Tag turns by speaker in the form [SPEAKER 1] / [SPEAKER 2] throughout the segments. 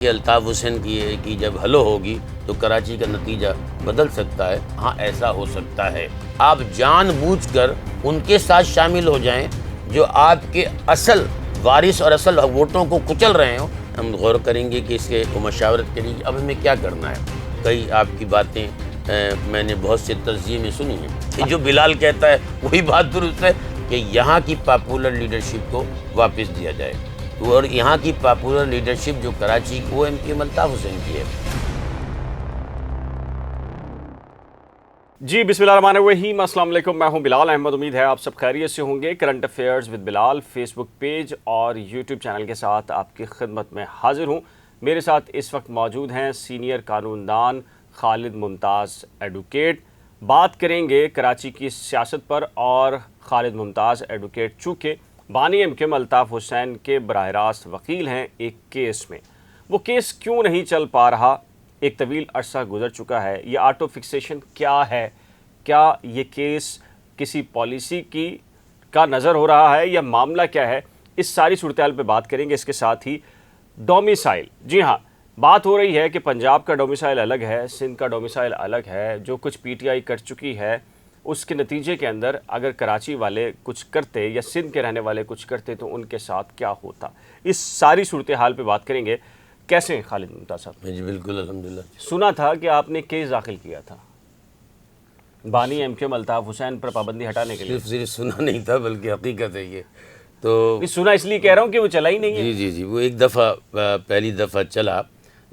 [SPEAKER 1] کہ الطاف حسین کی جب ہلو ہوگی تو کراچی کا نتیجہ بدل سکتا ہے. ہاں ایسا ہو سکتا ہے. آپ جان بوجھ کر ان کے ساتھ شامل ہو جائیں جو آپ کے اصل وارث اور اصل ووٹوں کو کچل رہے ہوں. ہم غور کریں گے کہ اس کے مشاورت کے لیے اب ہمیں کیا کرنا ہے. کئی آپ کی باتیں میں نے بہت سے تجزیے میں سنی ہیں کہ جو بلال کہتا ہے وہی بات درست ہے کہ یہاں کی پاپولر لیڈرشپ کو واپس دیا جائے اور یہاں کی پاپولر لیڈرشپ جو کراچی کی وہ ایم الطاف حسین کی ہے.
[SPEAKER 2] جی بسم اللہ الرحمن الرحیم. السلام علیکم. میں ہوں بلال احمد. امید ہے آپ سب خیریت سے ہوں گے. Current affairs with Bilal Facebook page اور یوٹیوب چینل کے ساتھ آپ کی خدمت میں حاضر ہوں. میرے ساتھ اس وقت موجود ہیں سینئر قانون دان خالد ممتاز ایڈوکیٹ. بات کریں گے کراچی کی سیاست پر اور خالد ممتاز ایڈوکیٹ چونکہ بانی M Q M Altaf Hussain کے براہ راست وکیل ہیں ایک کیس میں. وہ کیس کیوں نہیں چل پا رہا؟ ایک طویل عرصہ گزر چکا ہے. یہ آٹو فکسیشن کیا ہے؟ کیا یہ کیس کسی پالیسی کا نظر ہو رہا ہے یا معاملہ کیا ہے؟ اس ساری صورتحال پہ بات کریں گے. اس کے ساتھ ہی ڈومیسائل، جی ہاں بات ہو رہی ہے کہ پنجاب کا ڈومیسائل الگ ہے، سندھ کا ڈومیسائل الگ ہے. جو کچھ پی ٹی آئی کر چکی ہے اس کے نتیجے کے اندر اگر کراچی والے کچھ کرتے یا سندھ کے رہنے والے کچھ کرتے تو ان کے ساتھ کیا ہوتا؟ اس ساری صورتحال پہ بات کریں گے. کیسے ہیں خالد ممتاز صاحب؟
[SPEAKER 1] جی بالکل الحمدللہ.
[SPEAKER 2] سنا تھا کہ آپ نے کیس داخل کیا تھا بانی M Q M Altaf Hussain پر پابندی ہٹانے کے لیے.
[SPEAKER 1] صرف سنا نہیں تھا بلکہ حقیقت ہے یہ. تو
[SPEAKER 2] سنا اس لیے کہہ رہا ہوں کہ وہ چلا ہی نہیں ہے.
[SPEAKER 1] جی وہ ایک دفعہ پہلی دفعہ چلا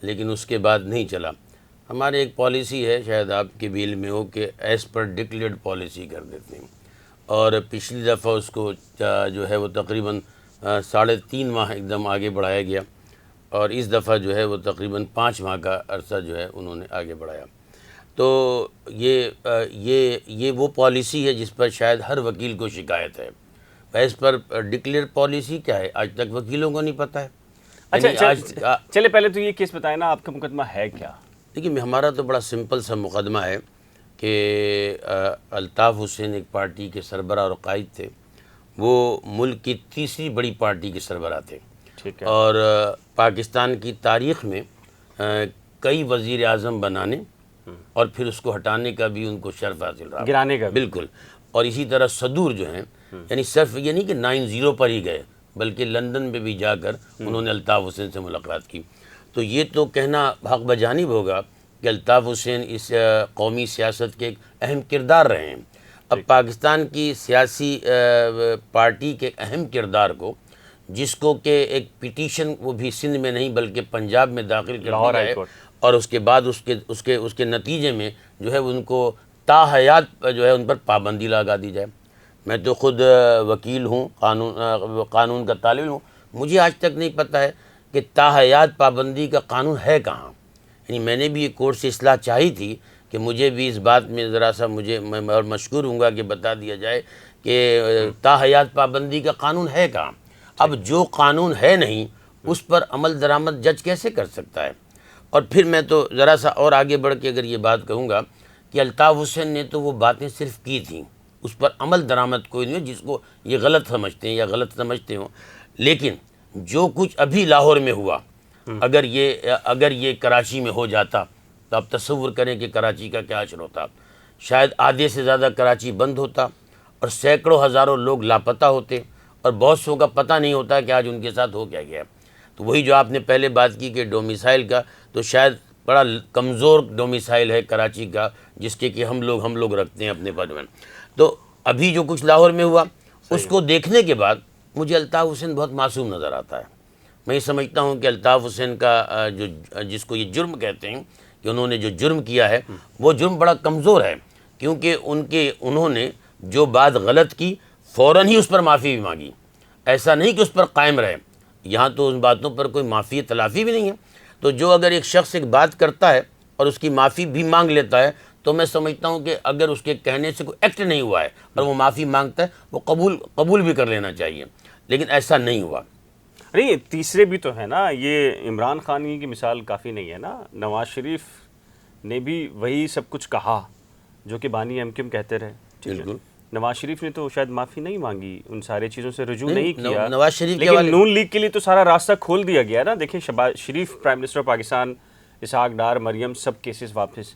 [SPEAKER 1] لیکن اس کے بعد نہیں چلا. ہمارے ایک پالیسی ہے، شاید آپ کے بھی علم میں ہو، کہ ایز پر ڈکلیئرڈ پالیسی کر دیتے ہیں. اور پچھلی دفعہ اس کو جو ہے وہ تقریباً 3.5 ماہ ایک دم آگے بڑھایا گیا اور اس دفعہ جو ہے وہ تقریباً 5 ماہ کا عرصہ جو ہے انہوں نے آگے بڑھایا. تو یہ وہ پالیسی ہے جس پر شاید ہر وکیل کو شکایت ہے. ایز پر ڈکلیئر پالیسی کیا ہے آج تک وکیلوں کو نہیں پتہ ہے.
[SPEAKER 2] اچھا چلے پہلے تو یہ کیس بتائیں نا، آپ کا مقدمہ ہے کیا؟
[SPEAKER 1] دیکھیے ہمارا تو بڑا سمپل سا مقدمہ ہے کہ الطاف حسین ایک پارٹی کے سربراہ اور قائد تھے. وہ ملک کی تیسری بڑی پارٹی کے سربراہ تھے.
[SPEAKER 2] ٹھیک ہے.
[SPEAKER 1] اور پاکستان کی تاریخ میں کئی وزیر اعظم بنانے اور پھر اس کو ہٹانے کا بھی ان کو شرف حاصل رہا،
[SPEAKER 2] گرانے کا
[SPEAKER 1] بالکل. اور اسی طرح صدور جو ہیں، یعنی صرف یہ نہیں کہ 9-0 پر ہی گئے بلکہ لندن میں بھی جا کر انہوں نے الطاف حسین سے ملاقات کی. تو یہ تو کہنا حق بجانب ہوگا کہ الطاف حسین اس قومی سیاست کے ایک اہم کردار رہے ہیں. اب پاکستان کی سیاسی پارٹی کے اہم کردار کو، جس کو کہ ایک پٹیشن وہ بھی سندھ میں نہیں بلکہ پنجاب میں داخل کر دیا ہے اور اس کے بعد اس کے نتیجے میں جو ہے ان کو تا حیات جو ہے ان پر پابندی لگا دی جائے. میں تو خود وکیل ہوں، قانون کا طالب ہوں. مجھے آج تک نہیں پتہ ہے کہ تا حیات پابندی کا قانون ہے کہاں. یعنی میں نے بھی ایک کورٹ سے اصلاح چاہی تھی کہ مجھے بھی اس بات میں ذرا سا میں اور مشکور ہوں گا کہ بتا دیا جائے کہ تا حیات پابندی کا قانون ہے کہاں. اب جو قانون ہے نہیں اس پر عمل درآمد جج کیسے کر سکتا ہے؟ اور پھر میں تو ذرا سا اور آگے بڑھ کے اگر یہ بات کہوں گا کہ الطاف حسین نے تو وہ باتیں صرف کی تھیں، اس پر عمل درآمد کوئی نہیں، جس کو یہ غلط سمجھتے ہیں یا غلط سمجھتے ہوں. لیکن جو کچھ ابھی لاہور میں ہوا، اگر یہ کراچی میں ہو جاتا تو آپ تصور کریں کہ کراچی کا کیا اثر ہوتا. شاید آدھے سے زیادہ کراچی بند ہوتا اور سینکڑوں ہزاروں لوگ لاپتہ ہوتے اور بہت سو کا پتہ نہیں ہوتا کہ آج ان کے ساتھ ہو کیا گیا. تو وہی جو آپ نے پہلے بات کی کہ ڈومیسائل کا، تو شاید بڑا کمزور ڈومیسائل ہے کراچی کا جس کے کہ ہم لوگ رکھتے ہیں اپنے پد میں. تو ابھی جو کچھ لاہور میں ہوا اس کو دیکھنے کے بعد مجھے الطاف حسین بہت معصوم نظر آتا ہے. میں یہ سمجھتا ہوں کہ الطاف حسین کا جس کو یہ جرم کہتے ہیں کہ انہوں نے جو جرم کیا ہے وہ جرم بڑا کمزور ہے، کیونکہ انہوں نے جو بات غلط کی فوراً ہی اس پر معافی بھی مانگی. ایسا نہیں کہ اس پر قائم رہے. یہاں تو ان باتوں پر کوئی معافی تلافی بھی نہیں ہے. تو جو اگر ایک شخص ایک بات کرتا ہے اور اس کی معافی بھی مانگ لیتا ہے تو میں سمجھتا ہوں کہ اگر اس کے کہنے سے کوئی ایکٹ نہیں ہوا ہے اور وہ معافی مانگتا ہے وہ قبول بھی کر لینا چاہیے. لیکن ایسا نہیں ہوا.
[SPEAKER 2] نہیں تیسرے بھی تو ہے نا. یہ عمران خان کی مثال کافی نہیں ہے نا. نواز شریف نے بھی وہی سب کچھ کہا جو کہ بانی ایم کیو ایم کہتے رہے.
[SPEAKER 1] بالکل.
[SPEAKER 2] نواز شریف نے تو شاید معافی نہیں مانگی، ان سارے چیزوں سے رجوع نہیں کیا،
[SPEAKER 1] نواز شریف کے
[SPEAKER 2] لیکن نون لیگ کے لیے تو سارا راستہ کھول دیا گیا نا. دیکھیں شہباز شریف پرائم منسٹر پاکستان، اسحاق ڈار، مریم، سب کیسز واپس.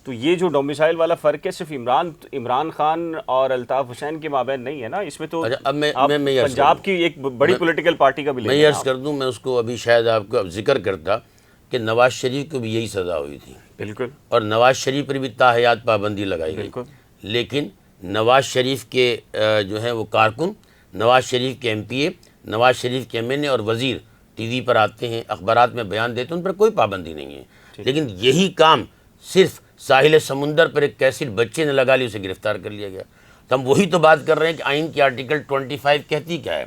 [SPEAKER 2] تو یہ جو ڈومیسائل والا فرق ہے صرف عمران خان اور الطاف حسین کے مابین نہیں ہے نا، اس میں تو
[SPEAKER 1] اب میں
[SPEAKER 2] آپ پنجاب کی ایک بڑی پولیٹیکل پارٹی کا بھی
[SPEAKER 1] میں
[SPEAKER 2] لیں
[SPEAKER 1] یہ
[SPEAKER 2] گے
[SPEAKER 1] عرض کر دوں، میں اس کو ابھی شاید آپ کو ذکر کرتا کہ نواز شریف کو بھی یہی سزا ہوئی تھی،
[SPEAKER 2] بالکل،
[SPEAKER 1] اور نواز شریف پر بھی تاحیات پابندی لگائی گئی. لیکن نواز شریف کے جو ہیں وہ کارکن، نواز شریف کے MP، نواز شریف کے MNA اور وزیر ٹی وی پر آتے ہیں، اخبارات میں بیان دیتے ہیں، ان پر کوئی پابندی نہیں ہے. لیکن یہی کام صرف ساحل سمندر پر ایک کیسٹ بچے نے لگا لی، اسے گرفتار کر لیا گیا. تو ہم وہی تو بات کر رہے ہیں کہ آئین کی آرٹیکل 25 کہتی کیا ہے،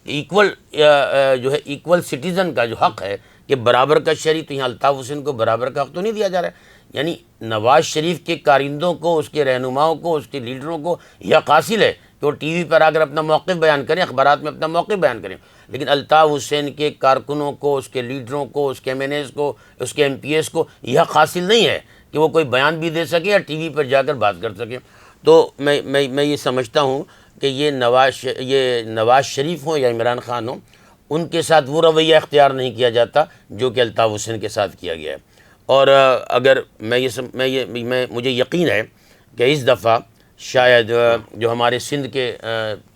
[SPEAKER 1] ایکول جو ہے ایکول سٹیزن کا جو حق ہے کہ برابر کا شہری، تو یہاں الطاف حسین کو برابر کا حق تو نہیں دیا جا رہا ہے. یعنی نواز شریف کے کارندوں کو، اس کے رہنماؤں کو، اس کے لیڈروں کو یہ حق حاصل ہے کہ وہ ٹی وی پر آ کر اپنا موقف بیان کریں، اخبارات میں اپنا موقف بیان کریں. لیکن الطاف حسین کے کارکنوں کو، اس کے لیڈروں کو، اس کے MNAs کو، اس کے MPs کو یہ حق حاصل نہیں ہے کہ وہ کوئی بیان بھی دے سکے یا ٹی وی پر جا کر بات کر سکے. تو میں یہ سمجھتا ہوں کہ یہ نواز شریف ہوں یا عمران خان ہوں، ان کے ساتھ وہ رویہ اختیار نہیں کیا جاتا جو کہ الطاف حسین کے ساتھ کیا گیا ہے. اور اگر مجھے یقین ہے کہ اس دفعہ شاید جو ہمارے سندھ کے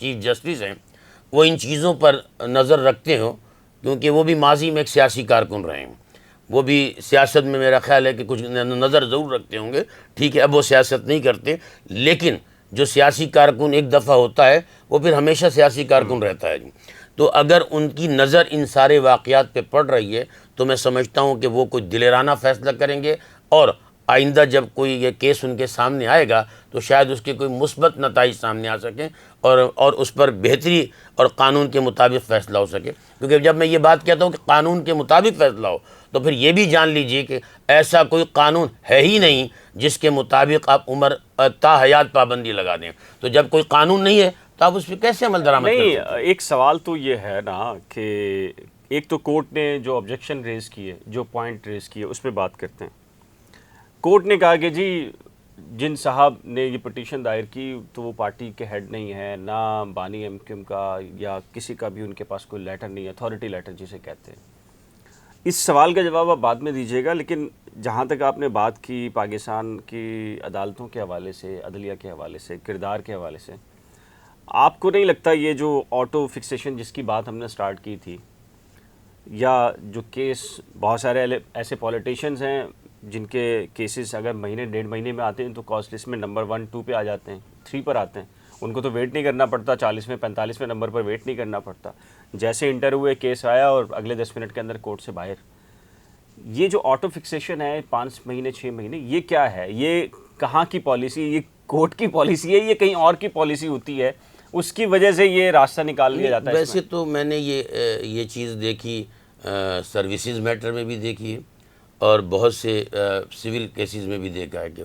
[SPEAKER 1] چیف جسٹس ہیں وہ ان چیزوں پر نظر رکھتے ہوں، کیونکہ وہ بھی ماضی میں ایک سیاسی کارکن رہے ہیں، وہ بھی سیاست میں میرا خیال ہے کہ کچھ نظر ضرور رکھتے ہوں گے. ٹھیک ہے، اب وہ سیاست نہیں کرتے، لیکن جو سیاسی کارکن ایک دفعہ ہوتا ہے وہ پھر ہمیشہ سیاسی کارکن رہتا ہے. تو اگر ان کی نظر ان سارے واقعات پہ پڑ رہی ہے تو میں سمجھتا ہوں کہ وہ کوئی دلیرانہ فیصلہ کریں گے، اور آئندہ جب کوئی یہ کیس ان کے سامنے آئے گا تو شاید اس کے کوئی مثبت نتائج سامنے آ سکیں اور اس پر بہتری اور قانون کے مطابق فیصلہ ہو سکے. کیونکہ جب میں یہ بات کہتا ہوں کہ قانون کے مطابق فیصلہ ہو تو پھر یہ بھی جان لیجئے کہ ایسا کوئی قانون ہے ہی نہیں جس کے مطابق آپ عمر تا حیات پابندی لگا دیں. تو جب کوئی قانون نہیں ہے تو آپ اس پہ کیسے عمل درآمد کر سکتے ہیں؟
[SPEAKER 2] ایک سوال تو یہ ہے نا کہ ایک تو کورٹ نے جو آبجیکشن ریز کیے، جو پوائنٹ ریز کیے، اس پہ بات کرتے ہیں. کورٹ نے کہا کہ جی جن صاحب نے یہ پٹیشن دائر کی تو وہ پارٹی کے ہیڈ نہیں ہیں، نہ بانی MQM کا یا کسی کا بھی ان کے پاس کوئی لیٹر نہیں ہے، اتھارٹی لیٹر جسے کہتے ہیں. اس سوال کا جواب آپ بعد میں دیجیے گا، لیکن جہاں تک آپ نے بات کی پاکستان کی عدالتوں کے حوالے سے، عدلیہ کے حوالے سے، کردار کے حوالے سے، آپ کو نہیں لگتا یہ جو آٹو فکسیشن جس کی بات ہم نے سٹارٹ کی تھی، یا جو کیس بہت سارے ایسے پولیٹیشینز ہیں جن کے کیسز اگر مہینے 1.5 مہینے میں آتے ہیں تو کاسٹ لسٹ میں نمبر 1 2 پہ آ جاتے ہیں، 3 پر آتے ہیں، ان کو تو ویٹ نہیں کرنا پڑتا، 40ویں 45ویں نمبر پر ویٹ نہیں کرنا پڑتا، جیسے انٹر ہوئے کیس آیا اور اگلے 10 منٹ کے اندر کورٹ سے باہر. یہ جو آٹو فکسیشن ہے 5 مہینے 6 مہینے، یہ کیا ہے؟ یہ کہاں کی پالیسی؟ یہ کورٹ کی پالیسی ہے، یہ کہیں اور کی پالیسی ہوتی ہے، اس کی وجہ سے یہ راستہ نکال لیا جاتا ہے؟
[SPEAKER 1] ویسے تو میں نے یہ چیز دیکھی، سروسز میٹر میں بھی دیکھی ہے اور بہت سے سول کیسز میں بھی دیکھا ہے کہ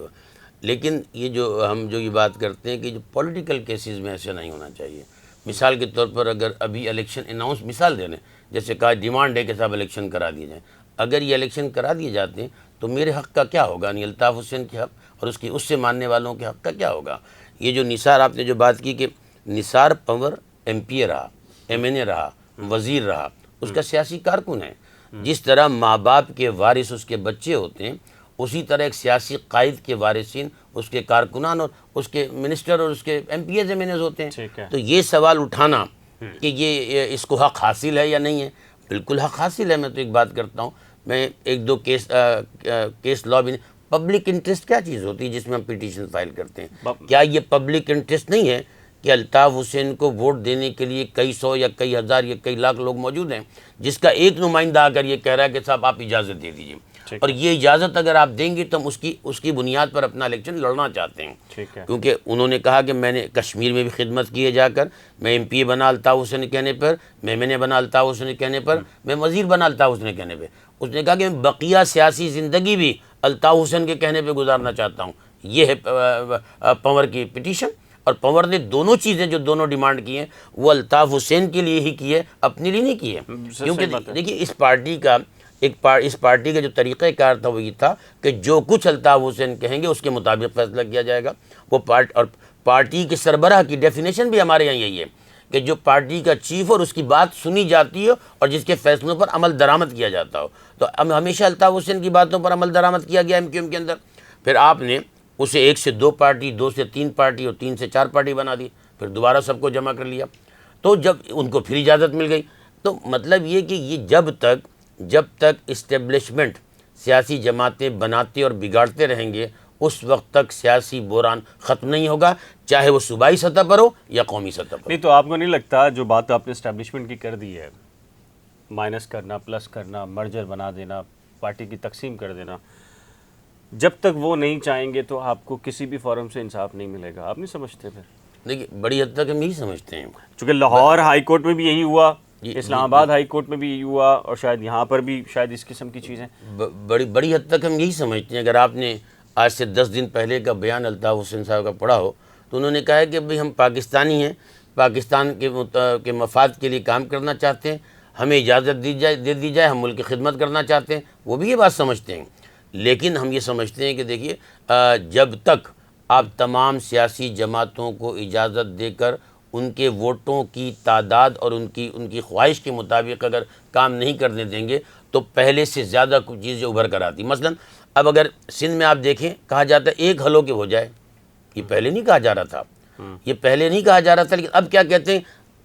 [SPEAKER 1] لیکن جو یہ بات کرتے ہیں کہ جو پولیٹیکل کیسز میں ایسا نہیں ہونا چاہیے. مثال کے طور پر اگر ابھی الیکشن اناؤنس، مثال دے رہے ہیں، جیسے کہا ڈیمانڈ ہے کہ صاحب الیکشن کرا دیے جائیں، اگر یہ الیکشن کرا دیے جاتے ہیں تو میرے حق کا کیا ہوگا؟ یعنی الطاف حسین کے حق اور اس سے ماننے والوں کے حق کا کیا ہوگا؟ یہ جو نثار، آپ نے جو بات کی کہ نثار پنور MP رہا، MNA رہا، وزیر رہا، اس کا سیاسی کارکن ہے. جس طرح ماں باپ کے وارث اس کے بچے ہوتے ہیں، اسی طرح ایک سیاسی قائد کے وارثین اس کے کارکنان اور اس کے منسٹر اور اس کے MPs MNAs ہوتے ہیں. تو یہ سوال اٹھانا کہ یہ اس کو حق حاصل ہے یا نہیں ہے، بالکل حق حاصل ہے. میں تو ایک بات کرتا ہوں، میں 1-2 کیس لا بھی، پبلک انٹرسٹ کیا چیز ہوتی ہے جس میں ہم پٹیشن فائل کرتے ہیں؟ کیا یہ پبلک انٹرسٹ نہیں ہے کہ الطاف حسین کو ووٹ دینے کے لیے کئی سو یا کئی ہزار یا کئی لاکھ لوگ موجود ہیں، جس کا ایک نمائندہ آ کر یہ کہہ رہا ہے کہ صاحب آپ اجازت دے دیجیے، اور یہ اجازت اگر آپ دیں گے تو ہم اس کی بنیاد پر اپنا الیکشن لڑنا چاہتے ہیں. کیونکہ انہوں نے کہا کہ میں نے کشمیر میں بھی خدمت کی ہے جا کر، میں MP بنا الطاف حسین کے کہنے پر، میں MNA بنا الطاف حسین کے کہنے پر، میں وزیر بنا الطاف حسین کے کہنے پہ. اس نے کہا کہ میں بقیہ سیاسی زندگی بھی الطاف حسین کے کہنے پہ گزارنا چاہتا ہوں. یہ ہے پنور کی پٹیشن، اور پنور نے دونوں چیزیں جو دونوں ڈیمانڈ کی ہیں وہ الطاف حسین کے لیے ہی کی ہے، اپنے لیے نہیں کی ہے. کیونکہ دیکھیے اس پارٹی کا جو طریقہ کار تھا وہ یہ تھا کہ جو کچھ الطاف حسین کہیں گے اس کے مطابق فیصلہ کیا جائے گا. وہ اور پارٹی کے سربراہ کی ڈیفینیشن بھی ہمارے یہاں یہی ہے کہ جو پارٹی کا چیف اور اس کی بات سنی جاتی ہو اور جس کے فیصلوں پر عمل درآمد کیا جاتا ہو. تو ہمیشہ الطاف حسین کی باتوں پر عمل درآمد کیا گیا MQM کے اندر. پھر آپ نے اسے 1 سے 2 پارٹی، 2 سے 3 پارٹی اور 3 سے 4 پارٹی بنا دی. پھر دوبارہ سب کو جمع کر لیا. تو جب ان کو پھر اجازت مل گئی، تو مطلب یہ کہ یہ جب تک اسٹیبلشمنٹ سیاسی جماعتیں بناتے اور بگاڑتے رہیں گے، اس وقت تک سیاسی بحران ختم نہیں ہوگا، چاہے وہ صوبائی سطح پر ہو یا قومی سطح پر.
[SPEAKER 2] نہیں تو آپ کو نہیں لگتا جو بات آپ نے اسٹیبلشمنٹ کی کر دی ہے، مائنس کرنا، پلس کرنا، مرجر بنا دینا، پارٹی کی تقسیم کر دینا، جب تک وہ نہیں چاہیں گے تو آپ کو کسی بھی فورم سے انصاف نہیں ملے گا؟ آپ نہیں سمجھتے؟ پھر
[SPEAKER 1] دیکھیے بڑی حد تک ہم یہی سمجھتے ہیں،
[SPEAKER 2] چونکہ لاہور ہائی کورٹ میں بھی یہی ہوا، اسلام آباد ہائی کورٹ میں بھی یہی ہوا، اور شاید یہاں پر بھی شاید اس قسم کی چیزیں
[SPEAKER 1] بڑی حد تک ہم یہی سمجھتے ہیں. اگر آپ نے آج سے 10 دن پہلے کا بیان الطاف حسین صاحب کا پڑھا ہو تو انہوں نے کہا ہے کہ بھئی ہم پاکستانی ہیں، پاکستان کے مفاد کے لیے کام کرنا چاہتے ہیں، ہمیں اجازت دے دی جائے، ہم ملک کی خدمت کرنا چاہتے ہیں. وہ بھی یہ بات سمجھتے ہیں، لیکن ہم یہ سمجھتے ہیں کہ دیکھیے جب تک آپ تمام سیاسی جماعتوں کو اجازت دے کر ان کے ووٹوں کی تعداد اور ان کی خواہش کے مطابق اگر کام نہیں کرنے دیں گے تو پہلے سے زیادہ کچھ چیزیں ابھر کر آتی. مثلا اب اگر سندھ میں آپ دیکھیں کہا جاتا ہے 1 حلو کے ہو جائے، یہ پہلے نہیں کہا جا رہا تھا، لیکن اب کیا کہتے ہیں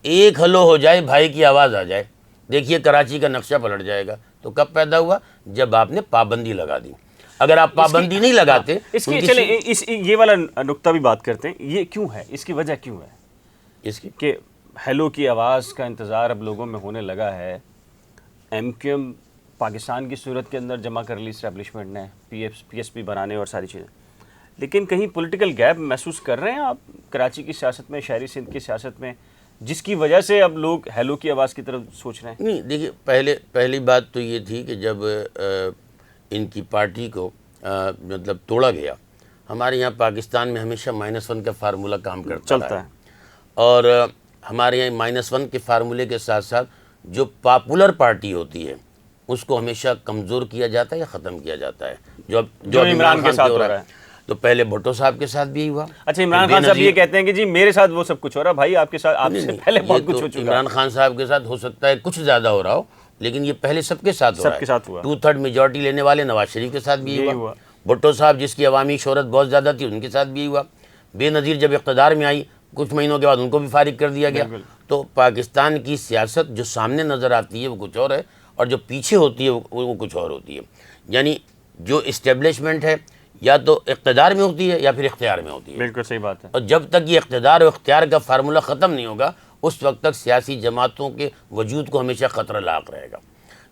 [SPEAKER 1] 1 حلو ہو جائے، بھائی کی آواز آ جائے. دیکھیے کراچی کا نقشہ پلٹ جائے گا. تو کب پیدا ہوا؟ جب آپ نے پابندی لگا دی. اگر آپ پابندی نہیں لگاتے،
[SPEAKER 2] اس کی چلیں یہ والا نقطہ بھی بات کرتے ہیں، یہ کیوں ہے، اس کی وجہ کیوں ہے
[SPEAKER 1] اس کی
[SPEAKER 2] کہ ہیلو کی آواز کا انتظار اب لوگوں میں ہونے لگا ہے؟ MQM پاکستان کی صورت کے اندر جمع کر لی اسٹیبلشمنٹ نے، PSP بنانے اور ساری چیزیں، لیکن کہیں پولیٹیکل گیپ محسوس کر رہے ہیں آپ کراچی کی سیاست میں، شہری سندھ کی سیاست میں، جس کی وجہ سے اب لوگ ہیلو کی آواز کی طرف سوچ رہے ہیں؟
[SPEAKER 1] نہیں دیکھیے پہلی بات تو یہ تھی کہ جب ان کی پارٹی کو مطلب توڑا گیا، ہمارے یہاں پاکستان میں ہمیشہ -1 کا فارمولہ کام چلتا ہے، اور ہمارے یہاں -1 کے فارمولے کے ساتھ ساتھ جو پاپولر پارٹی ہوتی ہے اس کو ہمیشہ کمزور کیا جاتا ہے یا ختم کیا جاتا ہے. جو عمران کے ساتھ ہو رہا ہے، تو پہلے بھٹو صاحب کے ساتھ بھی ہوا.
[SPEAKER 2] اچھا، عمران خان صاحب یہ کہتے ہیں کہ جی میرے ساتھ وہ سب کچھ ہو رہا ہے، بھائی آپ کے ساتھ آپ سے پہلے بہت کچھ ہو چکا ہے.
[SPEAKER 1] عمران خان صاحب کے ساتھ ہو سکتا ہے کچھ زیادہ ہو رہا ہو، لیکن یہ پہلے سب کے ساتھ ہو رہا ہے. 2/3 میجورٹی لینے والے نواز شریف کے ساتھ بھی ہوا. بھٹو صاحب جس کی عوامی شہرت بہت زیادہ تھی ان کے ساتھ بھی ہوا. بے نظیر جب اقتدار میں آئی کچھ مہینوں کے بعد ان کو بھی فارغ کر دیا گیا. تو پاکستان کی سیاست جو سامنے نظر آتی ہے وہ کچھ اور ہے، اور جو پیچھے ہوتی ہے وہ کچھ اور ہوتی ہے. یعنی جو اسٹیبلشمنٹ ہے یا تو اقتدار میں ہوتی ہے یا پھر اختیار میں ہوتی ہے.
[SPEAKER 2] بالکل صحیح بات ہے.
[SPEAKER 1] اور جب تک یہ اقتدار اور اختیار کا فارمولہ ختم نہیں ہوگا اس وقت تک سیاسی جماعتوں کے وجود کو ہمیشہ خطرہ لاحق رہے گا.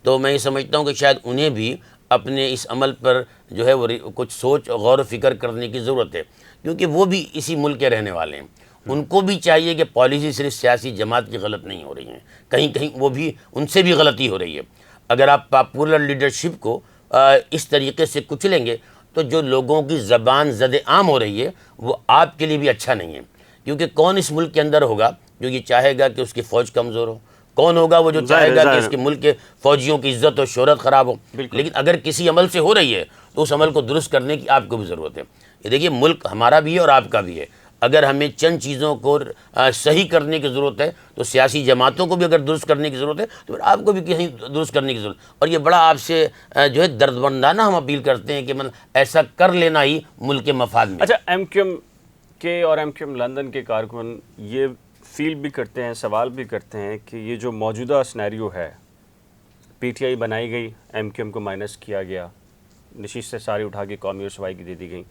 [SPEAKER 1] تو میں یہ سمجھتا ہوں کہ شاید انہیں بھی اپنے اس عمل پر جو ہے وہ کچھ سوچ اور غور و فکر کرنے کی ضرورت ہے، کیونکہ وہ بھی اسی ملک کے رہنے والے ہیں. ان کو بھی چاہیے کہ پالیسی صرف سیاسی جماعت کی غلط نہیں ہو رہی ہیں، کہیں وہ بھی ان سے بھی غلطی ہو رہی ہے. اگر آپ پاپولر لیڈرشپ کو اس طریقے سے کچلیں گے تو جو لوگوں کی زبان زد عام ہو رہی ہے وہ آپ کے لیے بھی اچھا نہیں ہے. کیونکہ کون اس ملک کے اندر ہوگا جو یہ چاہے گا کہ اس کی فوج کمزور ہو؟ کون ہوگا وہ جو چاہے گا کہ اس کے ملک کے فوجیوں کی عزت و شہرت خراب ہو؟ لیکن اگر کسی عمل سے ہو رہی ہے تو اس عمل کو درست کرنے کی آپ کو بھی ضرورت ہے. یہ دیکھیے ملک ہمارا بھی ہے اور آپ کا بھی ہے. اگر ہمیں چند چیزوں کو صحیح کرنے کی ضرورت ہے تو سیاسی جماعتوں کو بھی اگر درست کرنے کی ضرورت ہے تو پھر آپ کو بھی کہیں درست کرنے کی ضرورت ہے. اور یہ بڑا آپ سے جو ہے دردمندانہ ہم اپیل کرتے ہیں کہ ایسا کر لینا ہی ملک کے مفاد میں.
[SPEAKER 2] اچھا، MQM کے اور MQM لندن کے کارکن یہ فیل بھی کرتے ہیں، سوال بھی کرتے ہیں کہ یہ جو موجودہ سنیریو ہے، PTI بنائی گئی، MQM کو مائنس کیا گیا، نشست سے ساری اٹھا کے قومی رسوائی کی دے دی گئی،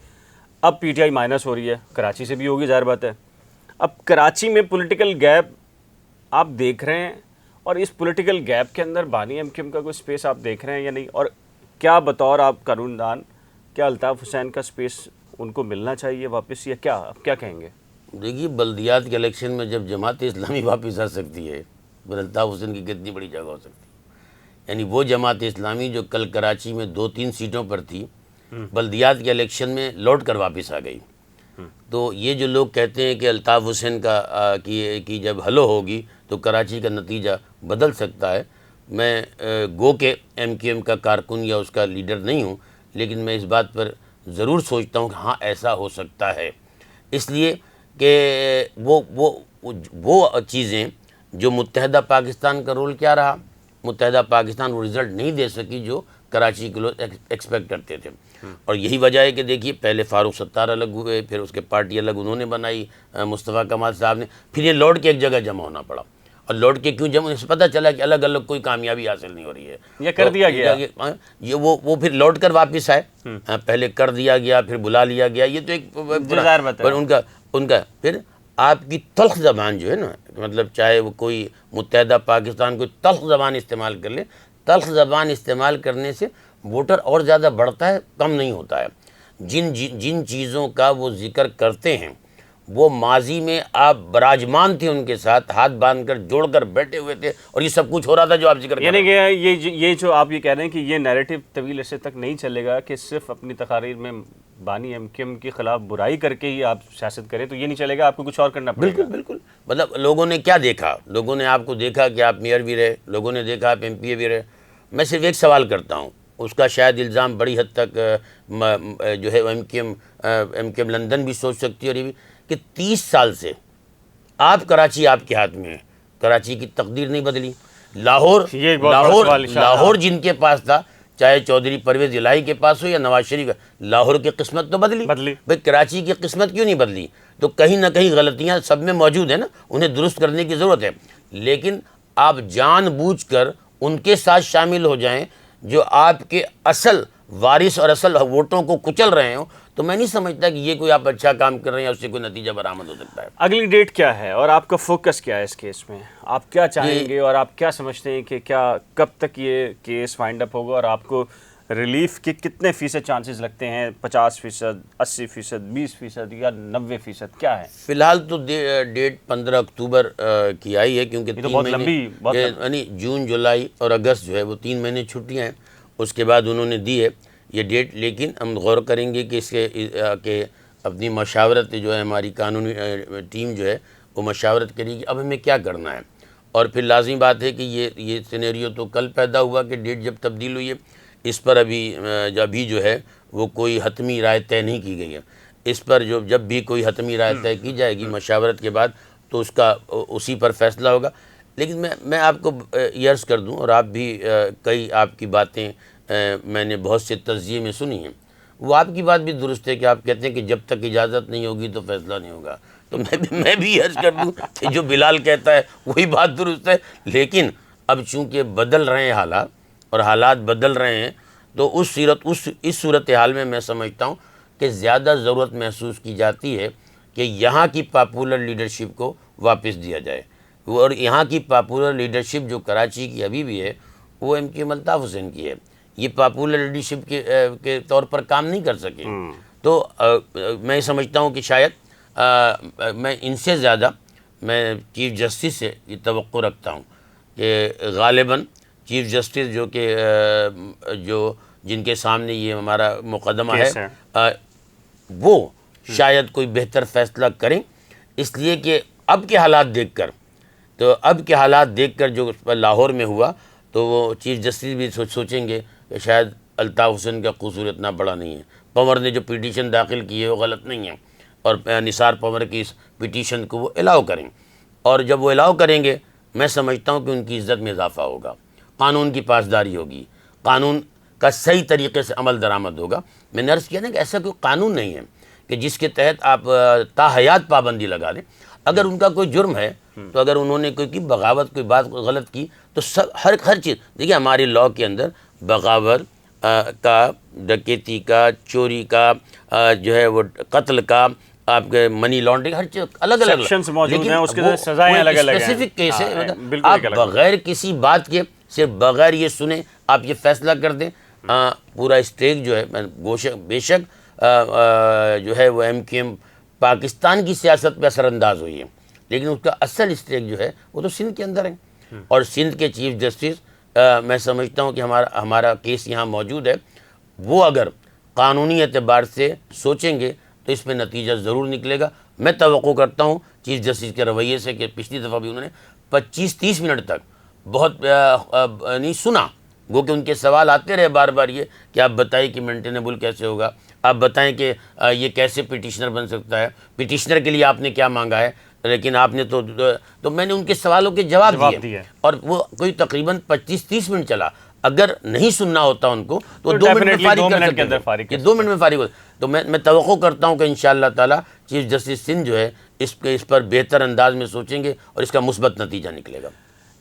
[SPEAKER 2] اب PTI مائنس ہو رہی ہے، کراچی سے بھی ہوگی ظاہر بات ہے. اب کراچی میں پولیٹیکل گیپ آپ دیکھ رہے ہیں، اور اس پولیٹیکل گیپ کے اندر بانی MQM کا کوئی سپیس آپ دیکھ رہے ہیں یا نہیں؟ اور کیا بطور آپ قانون دان کیا الطاف حسین کا سپیس ان کو ملنا چاہیے واپس، یا کیا آپ کیا کہیں گے؟
[SPEAKER 1] دیکھیے بلدیات کے الیکشن میں جب جماعت اسلامی واپس آ سکتی ہے پھر الطاف حسین کی کتنی بڑی جگہ ہو سکتی ہے. یعنی وہ جماعت اسلامی جو کل کراچی میں 2-3 سیٹوں پر تھی بلدیات کے الیکشن میں لوٹ کر واپس آ گئی. تو یہ جو لوگ کہتے ہیں کہ الطاف حسین کی جب حلو ہوگی تو کراچی کا نتیجہ بدل سکتا ہے، میں گو کہ MQM کا کارکن یا اس کا لیڈر نہیں ہوں، لیکن میں اس بات پر ضرور سوچتا ہوں کہ ہاں ایسا ہو سکتا ہے. اس لیے کہ وہ چیزیں جو متحدہ پاکستان کا رول کیا رہا، متحدہ پاکستان وہ رزلٹ نہیں دے سکی جو کراچی کے لوگ ایکسپیکٹ کرتے تھے. اور یہی وجہ ہے کہ دیکھیے پہلے فاروق ستار الگ ہوئے، پھر اس کے پارٹی الگ انہوں نے بنائی مصطفیٰ کمال صاحب نے، پھر یہ لوٹ کے ایک جگہ جمع ہونا پڑا. اور لوٹ کے کیوں جمع، اسے پتہ چلا کہ الگ الگ کوئی کامیابی حاصل نہیں ہو رہی ہے،
[SPEAKER 2] یہ کر دیا گیا،
[SPEAKER 1] یہ وہ پھر لوٹ کر واپس آئے. پہلے کر دیا گیا پھر بلا لیا گیا، یہ تو ایک پر ان کا پھر آپ کی تلخ زبان جو ہے نا، مطلب چاہے وہ کوئی متحدہ پاکستان کوئی تلخ زبان استعمال کر لے، تلخ زبان استعمال کرنے سے ووٹر اور زیادہ بڑھتا ہے، کم نہیں ہوتا ہے. جن چیزوں کا وہ ذکر کرتے ہیں وہ ماضی میں آپ براجمان تھے ان کے ساتھ، ہاتھ باندھ کر جوڑ کر بیٹھے ہوئے تھے، اور یہ سب کچھ ہو رہا تھا جو آپ ذکر کر رہے ہیں.
[SPEAKER 2] یعنی یہ جو آپ یہ کہہ رہے ہیں کہ یہ نیریٹو طویل عرصے تک نہیں چلے گا کہ صرف اپنی تقاریر میں بانی ایم کیو ایم کے خلاف برائی کر کے ہی آپ سیاست کریں، تو یہ نہیں چلے گا، آپ کو کچھ اور کرنا پڑے گا.
[SPEAKER 1] بالکل. مطلب لوگوں نے کیا دیکھا، لوگوں نے آپ کو دیکھا کہ آپ میئر بھی رہے، لوگوں نے دیکھا آپ ایم پی اے بھی رہے. میں صرف ایک سوال کرتا ہوں، اس کا شاید الزام بڑی حد تک جو ہے ایم کیو ایم لندن بھی سوچ سکتی ہے، اور یہ بھی کہ 30 سال سے آپ کراچی آپ کے ہاتھ میں ہے، کراچی کی تقدیر نہیں بدلی. لاہور جن کے پاس تھا، چاہے چودھری پرویز الہی کے پاس ہو یا نواز شریف، لاہور کی قسمت تو بدلی بھائی، کراچی کی قسمت کیوں نہیں بدلی؟ تو کہیں نہ کہیں غلطیاں سب میں موجود ہیں نا، انہیں درست کرنے کی ضرورت ہے. لیکن آپ جان بوجھ کر ان کے ساتھ شامل ہو جائیں جو آپ کے اصل وارث اور اصل ووٹوں کو کچل رہے ہوں، تو میں نہیں سمجھتا کہ یہ کوئی آپ اچھا کام کر رہے ہیں، اس سے کوئی نتیجہ برآمد ہو سکتا ہے.
[SPEAKER 2] اگلی ڈیٹ کیا ہے اور آپ کا فوکس کیا ہے اس کیس میں؟ آپ کیا چاہیں گے اور آپ کیا سمجھتے ہیں کہ کب تک یہ کیس وائنڈ اپ ہوگا، اور آپ کو ریلیف کے کتنے فیصد چانسز لگتے ہیں؟ 50%، 80%، 20% یا 90%؟ کیا ہے
[SPEAKER 1] فی الحال تو ڈیٹ 15 اکتوبر کی آئی ہے، کیونکہ یعنی جون، جولائی اور اگست جو ہے وہ 3 مہینے چھٹیاں ہیں، اس کے بعد انہوں نے دی ہے یہ ڈیٹ. لیکن ہم غور کریں گے کہ اس کے اپنی مشاورت جو ہے ہماری قانونی ٹیم جو ہے وہ مشاورت کرے گی اب ہمیں کیا کرنا ہے. اور پھر لازمی بات ہے کہ یہ سینیریو تو کل پیدا ہوا کہ ڈیٹ جب تبدیل ہوئی ہے، اس پر ابھی جو ہے وہ کوئی حتمی رائے طے نہیں کی گئی ہے. اس پر جب بھی کوئی حتمی رائے طے کی جائے گی مشاورت کے بعد تو اسی پر فیصلہ ہوگا. لیکن میں آپ کو یہ عرض کر دوں، اور آپ بھی کئی آپ کی باتیں میں نے بہت سے تجزیے میں سنی ہیں، وہ آپ کی بات بھی درست ہے کہ آپ کہتے ہیں کہ جب تک اجازت نہیں ہوگی تو فیصلہ نہیں ہوگا. تو میں بھی عرض کر دوں کہ جو بلال کہتا ہے وہی بات درست ہے. لیکن اب چونکہ بدل رہے ہیں حالات اور حالات بدل رہے ہیں، تو اس صورتحال میں میں سمجھتا ہوں کہ زیادہ ضرورت محسوس کی جاتی ہے کہ یہاں کی پاپولر لیڈرشپ کو واپس دیا جائے. اور یہاں کی پاپولر لیڈرشپ جو کراچی کی ابھی بھی ہے وہ M Q M Altaf Hussain کی ہے. یہ پاپولر لیڈرشپ کے طور پر کام نہیں کر سکے. تو میں سمجھتا ہوں کہ شاید میں ان سے زیادہ میں چیف جسٹس سے یہ توقع رکھتا ہوں کہ غالباً چیف جسٹس جن کے سامنے یہ ہمارا مقدمہ ہے وہ شاید کوئی بہتر فیصلہ کریں، اس لیے کہ اب کے حالات دیکھ کر جو لاہور میں ہوا تو وہ چیف جسٹس بھی سوچیں گے کہ شاید الطاف حسین کا قصور اتنا بڑا نہیں ہے. پنور نے جو پٹیشن داخل کی ہے وہ غلط نہیں ہے، اور نثار پنور کی اس پٹیشن کو وہ الاؤ کریں. اور جب وہ الاؤ کریں گے میں سمجھتا ہوں کہ ان کی عزت میں اضافہ ہوگا، قانون کی پاسداری ہوگی، قانون کا صحیح طریقے سے عمل درآمد ہوگا. میں نے عرض کیا نا کہ ایسا کوئی قانون نہیں ہے کہ جس کے تحت آپ تا حیات پابندی لگا دیں. اگر ان کا کوئی جرم ہے تو اگر انہوں نے کوئی بغاوت کوئی بات غلط کی تو ہر چیز دیکھیے ہماری لاء کے اندر بغاوت کا، ڈکیتی کا، چوری کا، جو ہے وہ قتل کا، آپ کے منی لانڈرنگ، ہر چیز الگ الگ
[SPEAKER 2] سیکشنز موجود ہیں، اس کے سزائیں الگ الگ ہیں.
[SPEAKER 1] اسپیسیفک کیس ہے، آپ بغیر کسی بات کے صرف بغیر یہ سنیں آپ یہ فیصلہ کر دیں. پورا اسٹیک جو ہے بے شک جو ہے وہ ایم کیو ایم پاکستان کی سیاست پہ اثر انداز ہوئی ہے، لیکن اس کا اصل اسٹیک جو ہے وہ تو سندھ کے اندر ہے. اور سندھ کے چیف جسٹس میں سمجھتا ہوں کہ ہمارا کیس یہاں موجود ہے، وہ اگر قانونی اعتبار سے سوچیں گے تو اس میں نتیجہ ضرور نکلے گا. میں توقع کرتا ہوں چیف جسٹس کے رویے سے کہ پچھلی دفعہ بھی انہوں نے 25-30 منٹ تک بہت نہیں سنا، گو کہ ان کے سوال آتے رہے بار بار یہ کہ آپ بتائیں کہ مینٹینیبل کیسے ہوگا، آپ بتائیں کہ یہ کیسے پٹیشنر بن سکتا ہے، پٹیشنر کے لیے آپ نے کیا مانگا ہے، لیکن آپ نے تو میں نے ان کے سوالوں کے جواب دیے، اور وہ کوئی تقریباً 25-30 منٹ چلا۔ اگر نہیں سننا ہوتا ان کو تو 2 منٹ میں فارغ کر سکتے ہیں، 2 منٹ میں فارغ ہو۔ تو میں توقع کرتا ہوں کہ انشاءاللہ تعالی چیف جسٹس سندھ جو ہے اس پر بہتر انداز میں سوچیں گے اور اس کا مثبت نتیجہ نکلے گا۔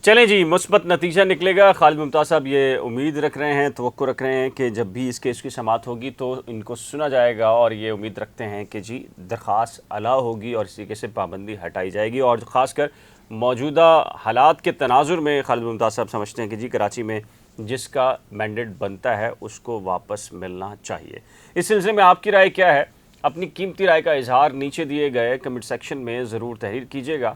[SPEAKER 2] چلیں جی، مثبت نتیجہ نکلے گا۔ خالد ممتاز صاحب یہ امید رکھ رہے ہیں، توقع رکھ رہے ہیں کہ جب بھی اس کیس کی سماعت ہوگی تو ان کو سنا جائے گا، اور یہ امید رکھتے ہیں کہ جی درخواست الاؤ ہوگی اور اس طریقے سے پابندی ہٹائی جائے گی، اور خاص کر موجودہ حالات کے تناظر میں خالد ممتاز صاحب سمجھتے ہیں کہ جی کراچی میں جس کا مینڈیٹ بنتا ہے اس کو واپس ملنا چاہیے۔ اس سلسلے میں آپ کی رائے کیا ہے؟ اپنی قیمتی رائے کا اظہار نیچے دیے گئے کمنٹ سیکشن میں ضرور تحریر کیجیے گا۔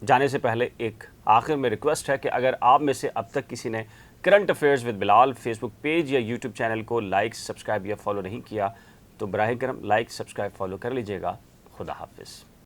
[SPEAKER 2] جانے سے پہلے ایک آخر میں ریکویسٹ ہے کہ اگر آپ میں سے اب تک کسی نے current affairs with Bilal Facebook page یا یوٹیوب چینل کو لائک، سبسکرائب یا فالو نہیں کیا تو براہ کرم لائک، سبسکرائب، فالو کر لیجیے گا۔ خدا حافظ۔